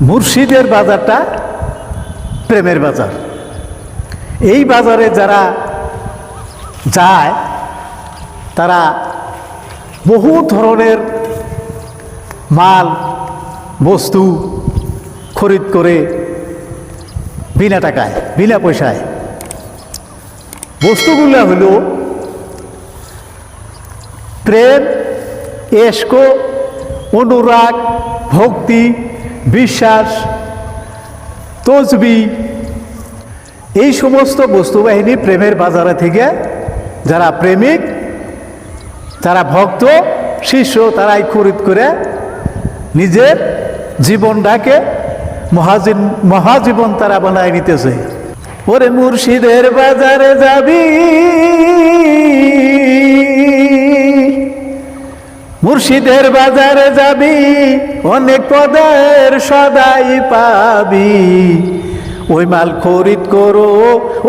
মুর্শিদের বাজারটা প্রেমের বাজার। এই বাজারে যারা যায় তারা বহু ধরনের মাল বস্তু খরিদ করে বিনা টাকায় বিনা পয়সায়। বস্তুগুলো হলো প্রেম, এশক, অনুরাগ, ভক্তি, বিশ্বাস, তসবি, এই সমস্ত বস্তু বাহিনী প্রেমের বাজারে থেকে যারা প্রেমিক, যারা ভক্ত শিষ্য, তারাই খরিদ করে নিজের জীবনটাকে মহাজীবন তারা বানায় নিতেছে। ওরে মুর্শিদের বাজারে যাবি, মুর্শিদের বাজারে যাবি, অনেক পদের সদাই পাবি। ওই মাল খরিদ করো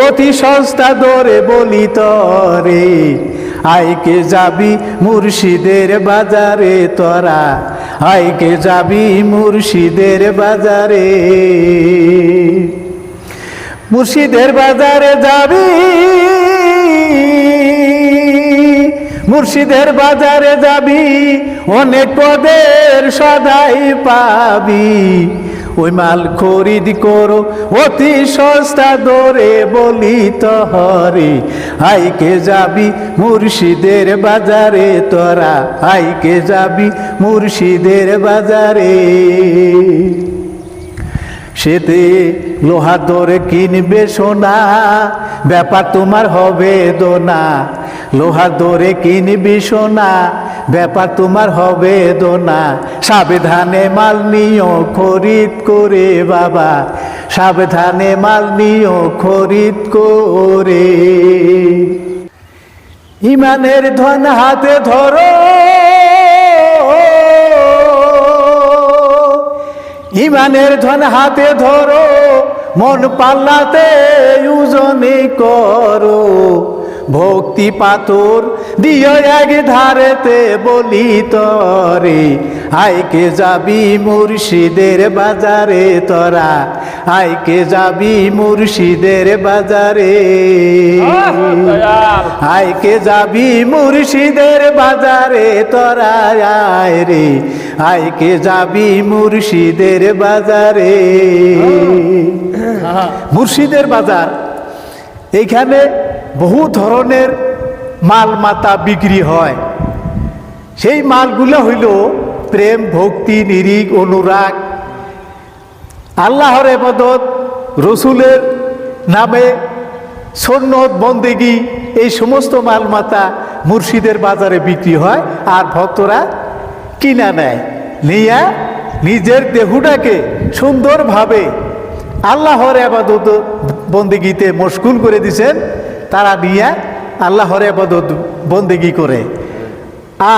অতি সস্তা দরে বলি তরে, আইকে যাবি মুর্শিদের বাজারে তোরা, আইকে যাবি মুর্শিদের বাজারে। মুর্শিদের বাজারে যাবি, মুর্শিদের বাজারে যাবি, অনেক পদের সদাই পাবি। ওই মাল খরিদ করো অতি সস্তা দরে বলি তহরে, আইকে যাবি মুর্শিদের বাজারে তোরা, আইকে যাবি মুর্শিদের বাজারে। সেতে লোহার দরে কিনবে সোনা, ব্যাপার তোমার হবে দোনা। লোহার দরে কিনবি সোনা, ব্যাপার তোমার হবে দোনা। সাবধানে মাল নিও খরিদ করে বাবা, সাবধানে মাল নিও খরিদ করে। ইমানের ধন হাতে ধরো, ইমানের ধন হাতে ধরো, মন পাল্লাতে ওজনে করো। ভক্তি পাথর দিও এক ধারেতে বলি তরে, আইকে যাবি মুর্শিদের বাজারে তোরা, আইকে যাবি মুর্শিদের বাজারে। আইকে যাবি মুর্শিদের বাজারে তোরা, আয় রে আইকে যাবি মুর্শিদের বাজারে। মুর্শিদের বাজার, এইখানে বহু ধরনের মাল মাতা বিক্রি হয়। সেই মালগুলো হইল প্রেম, ভক্তি, নিরিগ, অনুরাগ, আল্লাহর ইবাদত, রসুলের নামে সুন্নত, বন্দেগি, এই সমস্ত মাল মাতা মুর্শিদের বাজারে বিক্রি হয়। আর ভক্তরা কিনা নেয়, নিয়ে নিজের দেহটাকে সুন্দরভাবে আল্লাহর ইবাদত বন্দেগিতে মশগুল করে দিছেন। তারা নিয়ে আল্লাহর ইবাদত বন্দেগি করে।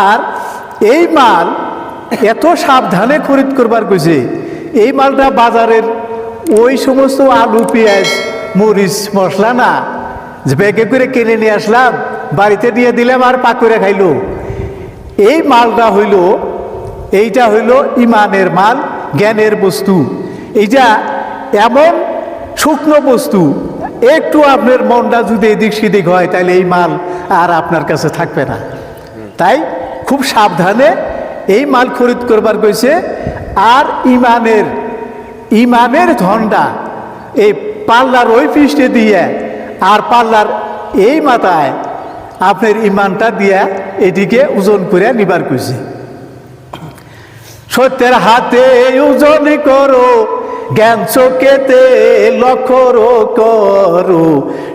আর এই মাল এত সাবধানে খরিদ করবার কইছে, এই মালটা বাজারের ওই সমস্ত আলু, পেঁয়াজ, মরিচ, মশলা না যে ব্যাগে করে কিনে নিয়ে আসলাম, বাড়িতে নিয়ে দিলাম আর পাক করে খাইলো। এই মালটা হইল, এইটা হইল ইমানের মাল, জ্ঞানের বস্তু। এইটা এমন শুকনো বস্তু, একটু আপনার মনটা যদি এদিক সেদিক হয় তাহলে এই মাল আর আপনার কাছে থাকবে না। তাই খুব সাবধানে এই মাল খরিদ করবার কইছে। আর ইমানের ধনটা এই পাল্লার ওই পৃষ্ঠে দিয়ে আর পাল্লার এই মাথায় আপনার ইমানটা দিয়া এদিকে ওজন করে নিবার কইছে। সত্যের হাতে ওজন করো, জ্ঞান চোখেতে লক্ষ্য করো,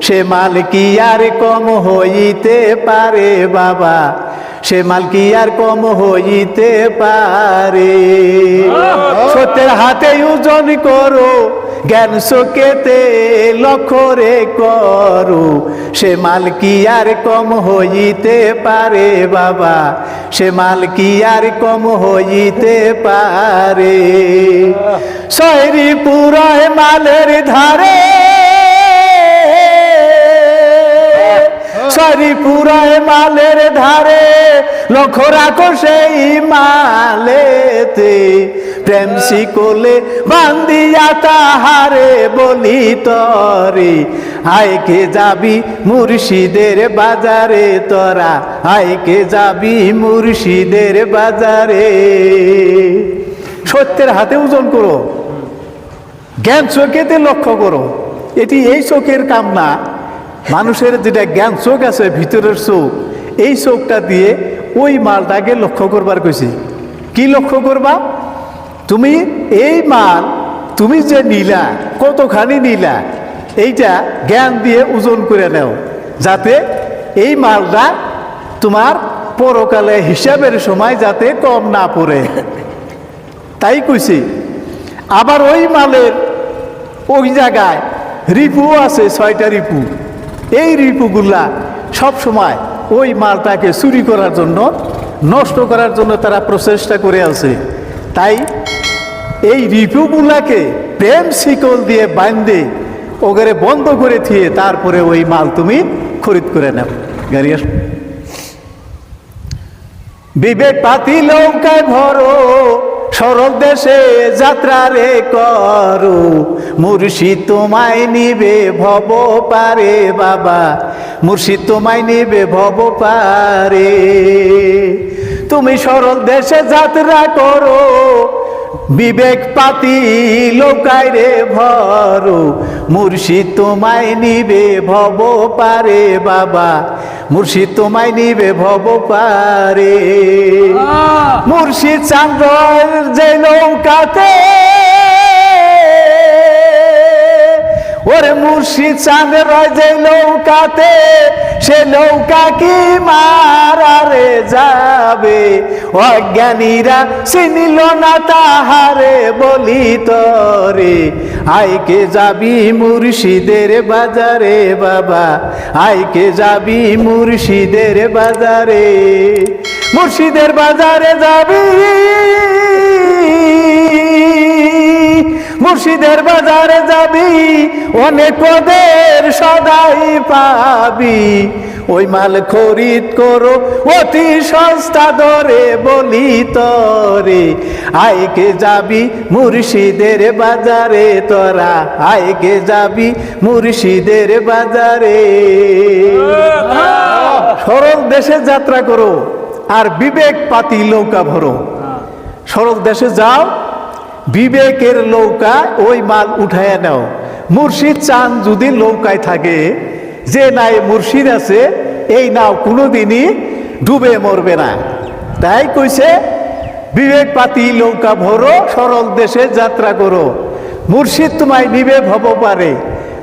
সে মাল কি আর কম হইতে পারে বাবা, সে মাল কি আর কম হইতে পারে। সত্যের হাতে ওজন করো, জ্ঞান চোখেতে লক্ষ্য করো, সে মাল কি আর কম হইতে পারে বাবা, সে মাল কি আর কম হইতে পারে। শহরি পুরায় মালের ধারে, শহরি পুরায় মালের ধারে, লক্ষ্য রাখো সেই মালেতে। প্রেম শিকলে বান্দিয়া তাহারে বলি তরে আইকে যাবি মুর্শিদের বাজারে তোরা আইকে যাবি মুর্শিদের বাজারে সত্যের হাতে ওজন করো জ্ঞান চোখেতে লক্ষ্য করো এটি এই চোখের কাম না মানুষের যেটা জ্ঞান চোখ আছে ভিতরের চোখ এই চোখটা দিয়ে ওই মালটাকে লক্ষ্য করবার কইছি কি লক্ষ্য করবা তুমি এই মাল তুমি যে নিলা কতখানি নিলা এইটা জ্ঞান দিয়ে ওজন করে নাও যাতে এই মালটা তোমার পরকালে হিসাবের সময় যাতে কম না পড়ে তাই কইছি আবার ওই মালের ওই জায়গায় রিপু আছে 6টা রিপু এই রিপুগুলা সব সময় ওই মালটাকে চুরি করার জন্য নষ্ট করার জন্য তারা প্রচেষ্টা করে আছে তাই এই রিপুগুলাকে প্রেম শিকল দিয়ে বাঁধে ওগরে বন্ধ করে থিয়ে তারপরে ওই মাল তুমি খরিদ করে নাও গাড়ি আস বিবেক পাতি নৌকায় ভরো সরল দেশে যাত্রা রে করো মুর্শিদ তোমায় নিবে ভব পারে বাবা মুর্শিদ তোমায় নিবে ভব পারে তুমি সরল দেশে যাত্রা করো বিবেক পাতি লোকায় রে ভরো মুর্শিদ তোমায় নিবে ভব পারে বাবা মুর্শিদ তোমায় নিবে ভব পারে মুর্শিদ চাঁদের যে নৌকাতে ওরে মুর্শিদ চাঁদের যে নৌকাতে সে নৌকা কি মারারে যাবে অজ্ঞানীরা চিনিল না তাহারে বলি তরে আইকে যাবি মুর্শিদের বাজারে বাবা আইকে যাবি মুর্শিদের বাজারে মুর্শিদের বাজারে যাবি মুর্শিদের বাজারে যাবি অনেক পদের সদাই পাবি ওই মাল খরিদ করো অতি সস্তা দরে বলি তরে আইকে যাবি মুর্শিদের বাজারে তোরা আইকে যাবি মুর্শিদের বাজারে সরল দেশে যাত্রা করো আর বিবেক পাতি নৌকা ভরো সরল দেশে যাও বিবেকের নৌকা ওই মাল উঠায় নাও মুর্শিদ চান যদি নৌকায় থাকে যে নাই মুর্শিদ আছে এই নাও কোনোদিনই ডুবে মরবে না তাই কইছে বিবেক পাতি নৌকা ভরো সরল দেশে যাত্রা করো মুর্শিদ তোমায় নিবে ভব পারে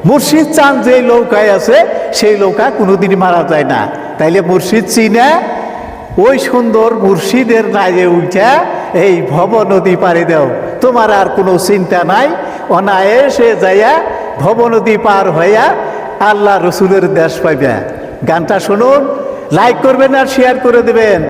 মুর্শিদ চান যে নৌকায় আছে সেই নৌকা কোনোদিনই মারা যায় না তাইলে মুর্শিদ চিনা ওই সুন্দর মুর্শিদের নায়ে উঠা এই ভব নদী পাড়ি দাও তোমার আর কোনো চিন্তা নাই অনায়াসে যাইয়া ভব নদী পার হইয়া আল্লাহ রসুলের দেশ পাইবা গানটা শুনুন লাইক করবেন আর শেয়ার করে দেবেন।